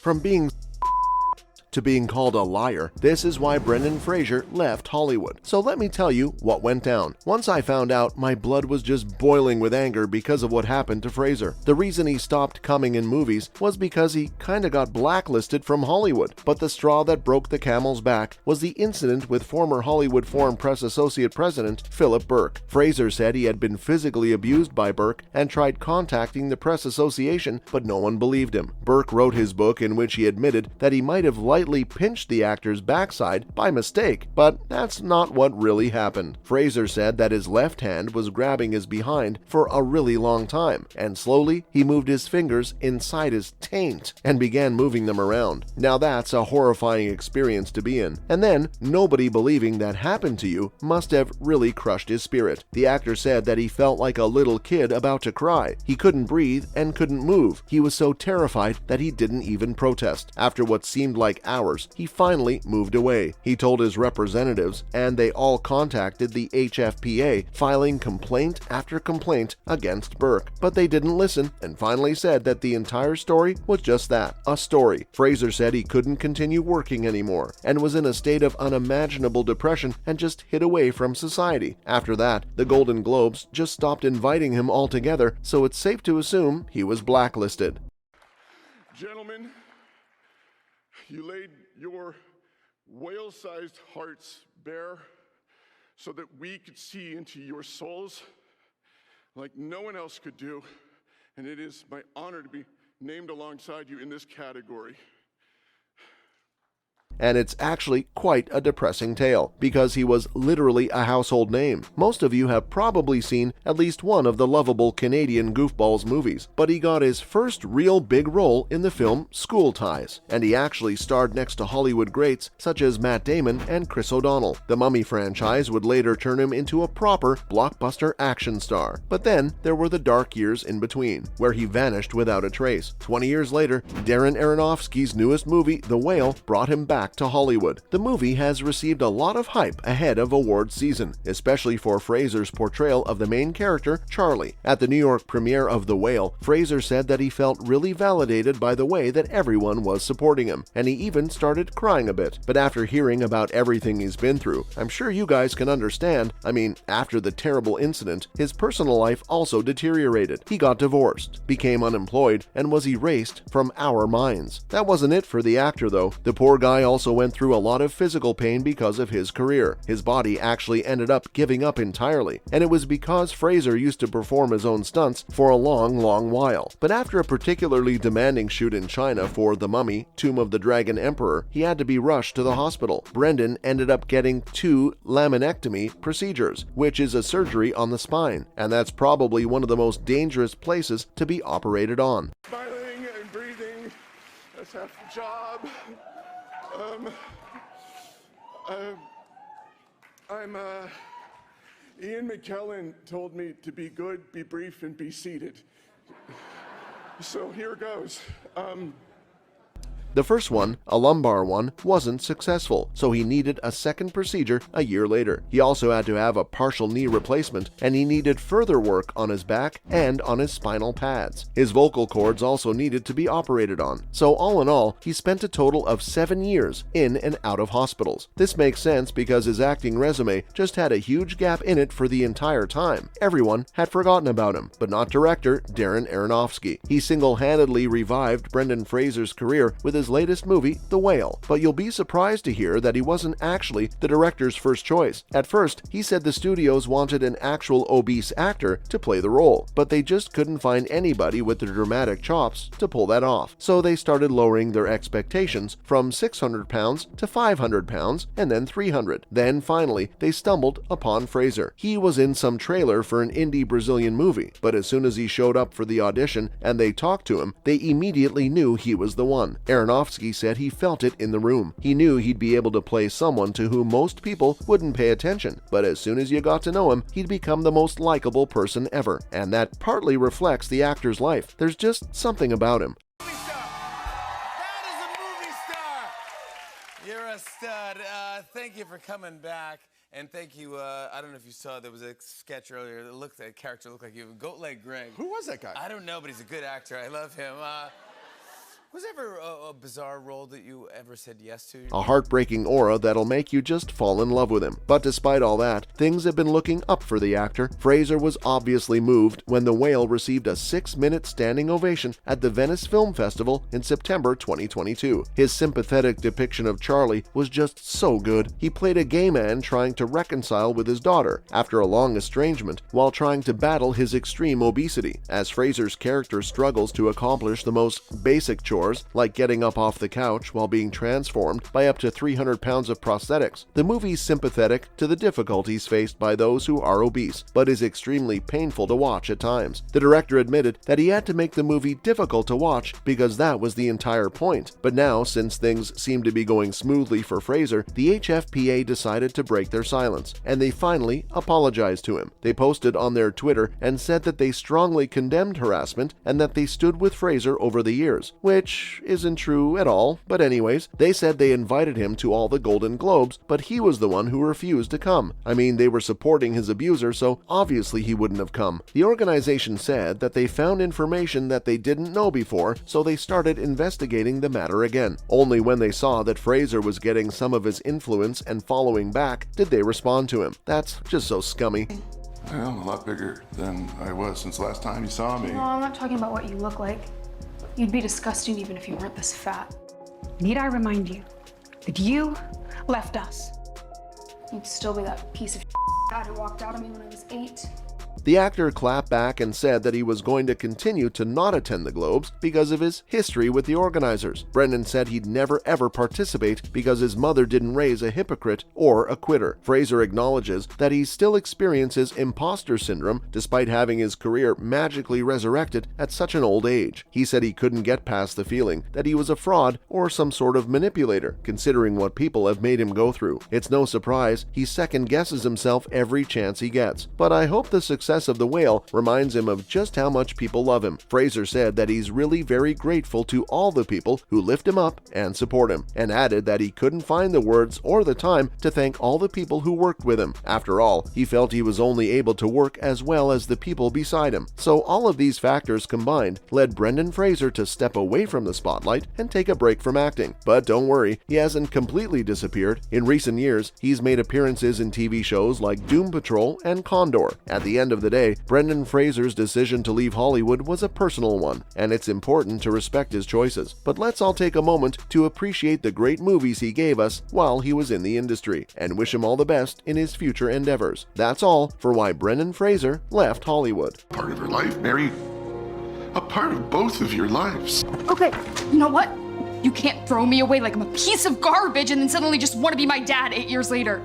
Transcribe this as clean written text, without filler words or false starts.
From being to being called a liar. This is why Brendan Fraser left Hollywood. So let me tell you what went down. Once I found out, my blood was just boiling with anger because of what happened to Fraser. The reason he stopped coming in movies was because he kinda got blacklisted from Hollywood. But the straw that broke the camel's back was the incident with former Hollywood Foreign Press Associate President Philip Burke. Fraser said he had been physically abused by Burke and tried contacting the Press Association, but no one believed him. Burke wrote his book in which he admitted that he might have lightly pinched the actor's backside by mistake, but that's not what really happened. Fraser said that his left hand was grabbing his behind for a really long time, and slowly he moved his fingers inside his taint and began moving them around. Now that's a horrifying experience to be in. And then, nobody believing that happened to you must have really crushed his spirit. The actor said that he felt like a little kid about to cry. He couldn't breathe and couldn't move. He was so terrified that he didn't even protest. After what seemed like hours, he finally moved away. He told his representatives, and they all contacted the HFPA, filing complaint after complaint against Burke. But they didn't listen and finally said that the entire story was just that, a story. Fraser said he couldn't continue working anymore and was in a state of unimaginable depression and just hid away from society. After that, the Golden Globes just stopped inviting him altogether, so it's safe to assume he was blacklisted. Gentlemen, you laid your whale-sized hearts bare so that we could see into your souls like no one else could do, and it is my honor to be named alongside you in this category. And it's actually quite a depressing tale, because he was literally a household name. Most of you have probably seen at least one of the lovable Canadian goofballs movies, but he got his first real big role in the film School Ties, and he actually starred next to Hollywood greats such as Matt Damon and Chris O'Donnell. The Mummy franchise would later turn him into a proper blockbuster action star. But then there were the dark years in between, where he vanished without a trace. 20 years later, Darren Aronofsky's newest movie, The Whale, brought him back to Hollywood. The movie has received a lot of hype ahead of awards season, especially for Fraser's portrayal of the main character, Charlie. At the New York premiere of The Whale, Fraser said that he felt really validated by the way that everyone was supporting him, and he even started crying a bit. But after hearing about everything he's been through, I'm sure you guys can understand. I mean, after the terrible incident, his personal life also deteriorated. He got divorced, became unemployed, and was erased from our minds. That wasn't it for the actor, though. The poor guy also went through a lot of physical pain because of his career. His body actually ended up giving up entirely, and it was because Fraser used to perform his own stunts for a long while. But after a particularly demanding shoot in China for The Mummy, Tomb of the Dragon Emperor, he had to be rushed to the hospital. Brendan ended up getting 2 laminectomy procedures, which is a surgery on the spine, and that's probably one of the most dangerous places to be operated on. Smiling and breathing, that's half the job. Ian McKellen told me to be good, be brief, and be seated. So here goes. The first one, a lumbar one, wasn't successful, so he needed a second procedure a year later. He also had to have a partial knee replacement, and he needed further work on his back and on his spinal pads. His vocal cords also needed to be operated on. So all in all, he spent a total of 7 years in and out of hospitals. This makes sense because his acting resume just had a huge gap in it for the entire time. Everyone had forgotten about him, but not director Darren Aronofsky. He single-handedly revived Brendan Fraser's career with his latest movie, The Whale. But you'll be surprised to hear that he wasn't actually the director's first choice. At first, he said the studios wanted an actual obese actor to play the role, but they just couldn't find anybody with the dramatic chops to pull that off. So they started lowering their expectations from 600 pounds to 500 pounds and then 300. Then finally, they stumbled upon Fraser. He was in some trailer for an indie Brazilian movie, but as soon as he showed up for the audition and they talked to him, they immediately knew he was the one. Aronofsky said he felt it in the room. He knew he'd be able to play someone to whom most people wouldn't pay attention, but as soon as you got to know him, he'd become the most likable person ever, and that partly reflects the actor's life. There's just something about him. That is a movie star! You're a stud. Thank you for coming back. And thank you, I don't know if you saw, there was a sketch earlier that a character looked like you. Goat Leg Greg. Who was that guy? I don't know, but he's a good actor. I love him. Was there ever a bizarre role that you ever said yes to? A heartbreaking aura that'll make you just fall in love with him. But despite all that, things have been looking up for the actor. Fraser was obviously moved when The Whale received a 6-minute standing ovation at the Venice Film Festival in September 2022. His sympathetic depiction of Charlie was just so good. He played a gay man trying to reconcile with his daughter after a long estrangement while trying to battle his extreme obesity, as Fraser's character struggles to accomplish the most basic chores like getting up off the couch while being transformed by up to 300 pounds of prosthetics. The movie's sympathetic to the difficulties faced by those who are obese, but is extremely painful to watch at times. The director admitted that he had to make the movie difficult to watch because that was the entire point. But now, since things seem to be going smoothly for Fraser, the HFPA decided to break their silence, and they finally apologized to him. They posted on their Twitter and said that they strongly condemned harassment and that they stood with Fraser over the years, which isn't true at all. But anyways, they said they invited him to all the Golden Globes, but he was the one who refused to come. I mean, they were supporting his abuser, so obviously he wouldn't have come. The organization said that they found information that they didn't know before, so they started investigating the matter again. Only when they saw that Fraser was getting some of his influence and following back did they respond to him. That's just so scummy. I'm a lot bigger than I was since the last time you saw me. No, I'm not talking about what you look like. You'd be disgusting even if you weren't this fat. Need I remind you that you left us? You'd still be that piece of dad who walked out on me when I was 8. The actor clapped back and said that he was going to continue to not attend the Globes because of his history with the organizers. Brendan said he'd never ever participate because his mother didn't raise a hypocrite or a quitter. Fraser acknowledges that he still experiences imposter syndrome despite having his career magically resurrected at such an old age. He said he couldn't get past the feeling that he was a fraud or some sort of manipulator, considering what people have made him go through. It's no surprise he second guesses himself every chance he gets. But I hope the success of The Whale reminds him of just how much people love him. Fraser said that he's really very grateful to all the people who lift him up and support him, and added that he couldn't find the words or the time to thank all the people who worked with him. After all, he felt he was only able to work as well as the people beside him. So all of these factors combined led Brendan Fraser to step away from the spotlight and take a break from acting. But don't worry, he hasn't completely disappeared. In recent years, he's made appearances in TV shows like Doom Patrol and Condor. At the end of the day, Brendan Fraser's decision to leave Hollywood was a personal one, and it's important to respect his choices. But let's all take a moment to appreciate the great movies he gave us while he was in the industry, and wish him all the best in his future endeavors. That's all for why Brendan Fraser left Hollywood. Part of your life, Mary. A part of both of your lives. Okay, you know what? You can't throw me away like I'm a piece of garbage and then suddenly just want to be my dad 8 years later.